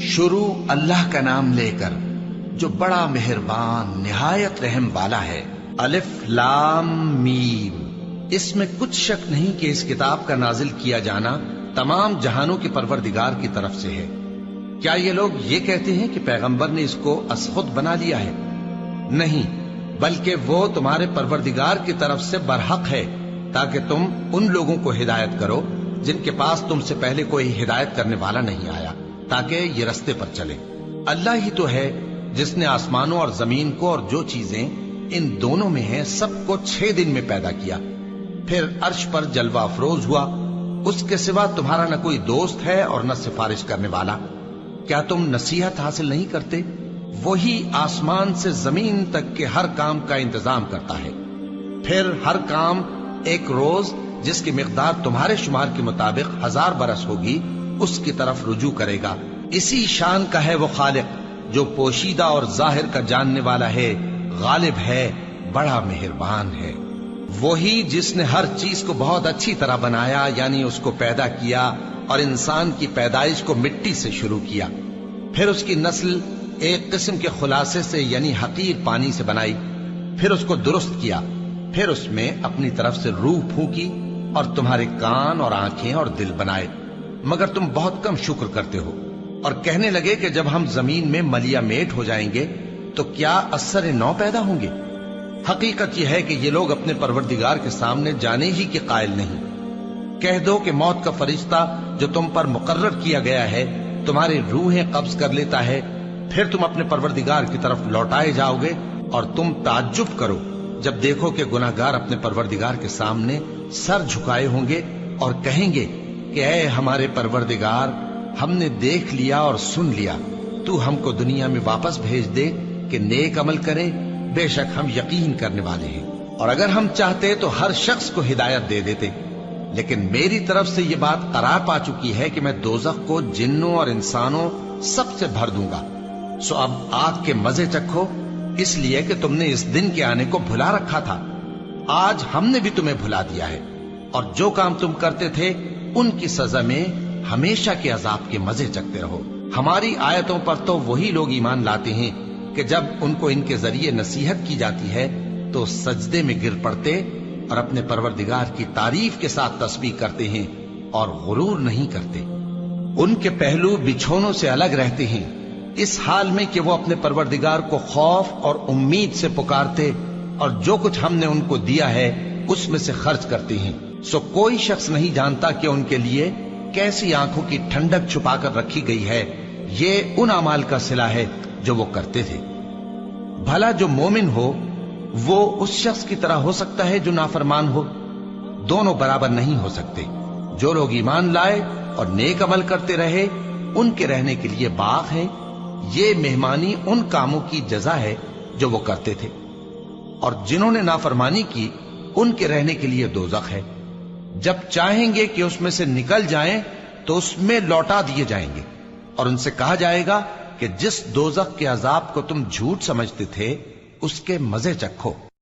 شروع اللہ کا نام لے کر جو بڑا مہربان نہایت رحم والا ہے۔ الف لام میم۔ اس میں کچھ شک نہیں کہ اس کتاب کا نازل کیا جانا تمام جہانوں کے پروردگار کی طرف سے ہے۔ کیا یہ لوگ یہ کہتے ہیں کہ پیغمبر نے اس کو از خود بنا لیا ہے؟ نہیں، بلکہ وہ تمہارے پروردگار کی طرف سے برحق ہے، تاکہ تم ان لوگوں کو ہدایت کرو جن کے پاس تم سے پہلے کوئی ہدایت کرنے والا نہیں آیا، تاکہ یہ رستے پر چلے۔ اللہ ہی تو ہے جس نے آسمانوں اور زمین کو اور جو چیزیں ان دونوں میں ہیں سب کو 6 دن میں پیدا کیا، پھر عرش پر جلوہ افروز ہوا۔ اس کے سوا تمہارا نہ کوئی دوست ہے اور نہ سفارش کرنے والا۔ کیا تم نصیحت حاصل نہیں کرتے؟ وہی آسمان سے زمین تک کے ہر کام کا انتظام کرتا ہے، پھر ہر کام ایک روز جس کی مقدار تمہارے شمار کے مطابق 1000 برس ہوگی اس کی طرف رجوع کرے گا۔ اسی شان کا ہے وہ خالق جو پوشیدہ اور ظاہر کا جاننے والا ہے، غالب ہے، بڑا مہربان ہے۔ وہی جس نے ہر چیز کو بہت اچھی طرح بنایا، یعنی اس کو پیدا کیا اور انسان کی پیدائش کو مٹی سے شروع کیا، پھر اس کی نسل ایک قسم کے خلاصے سے یعنی حقیر پانی سے بنائی، پھر اس کو درست کیا، پھر اس میں اپنی طرف سے روح پھونکی اور تمہارے کان اور آنکھیں اور دل بنائے، مگر تم بہت کم شکر کرتے ہو۔ اور کہنے لگے کہ جب ہم زمین میں ملیا میٹ ہو جائیں گے تو کیا اثر نو پیدا ہوں گے؟ حقیقت یہ ہے کہ یہ لوگ اپنے پروردگار کے سامنے جانے ہی کے قائل نہیں۔ کہہ دو کہ موت کا فرشتہ جو تم پر مقرر کیا گیا ہے تمہاری روحیں قبض کر لیتا ہے، پھر تم اپنے پروردگار کی طرف لوٹائے جاؤ گے، اور تم تعجب کرو جب دیکھو کہ گناہگار اپنے پروردگار کے سامنے سر جھکائے ہوں گے اور کہیں گے کہ اے ہمارے پروردگار، ہم نے دیکھ لیا اور سن لیا، تو ہم کو دنیا میں واپس بھیج دے کہ نیک عمل کریں، بے شک ہم یقین کرنے والے ہیں۔ اور اگر ہم چاہتے تو ہر شخص کو ہدایت دے دیتے، لیکن میری طرف سے یہ بات قرار پا چکی ہے کہ میں دوزخ کو جنوں اور انسانوں سب سے بھر دوں گا، سو اب آگ کے مزے چکھو، اس لیے کہ تم نے اس دن کے آنے کو بھلا رکھا تھا۔ آج ہم نے بھی تمہیں بھلا دیا ہے، اور جو کام تم کرتے تھے ان کی سزا میں ہمیشہ کے عذاب کے مزے چکتے رہو۔ ہماری آیتوں پر تو وہی لوگ ایمان لاتے ہیں کہ جب ان کو ان کے ذریعے نصیحت کی جاتی ہے تو سجدے میں گر پڑتے اور اپنے پروردگار کی تعریف کے ساتھ تسبیح کرتے ہیں اور غرور نہیں کرتے۔ ان کے پہلو بچھونوں سے الگ رہتے ہیں، اس حال میں کہ وہ اپنے پروردگار کو خوف اور امید سے پکارتے اور جو کچھ ہم نے ان کو دیا ہے اس میں سے خرچ کرتے ہیں۔ سو کوئی شخص نہیں جانتا کہ ان کے لیے کیسی آنکھوں کی ٹھنڈک چھپا کر رکھی گئی ہے، یہ ان اعمال کا صلہ ہے جو وہ کرتے تھے۔ بھلا جو مومن ہو وہ اس شخص کی طرح ہو سکتا ہے جو نافرمان ہو؟ دونوں برابر نہیں ہو سکتے۔ جو لوگ ایمان لائے اور نیک عمل کرتے رہے ان کے رہنے کے لیے باغ ہے، یہ مہمانی ان کاموں کی جزا ہے جو وہ کرتے تھے، اور جنہوں نے نافرمانی کی ان کے رہنے کے لیے دوزخ ہے، جب چاہیں گے کہ اس میں سے نکل جائیں تو اس میں لوٹا دیے جائیں گے، اور ان سے کہا جائے گا کہ جس دوزخ کے عذاب کو تم جھوٹ سمجھتے تھے اس کے مزے چکھو۔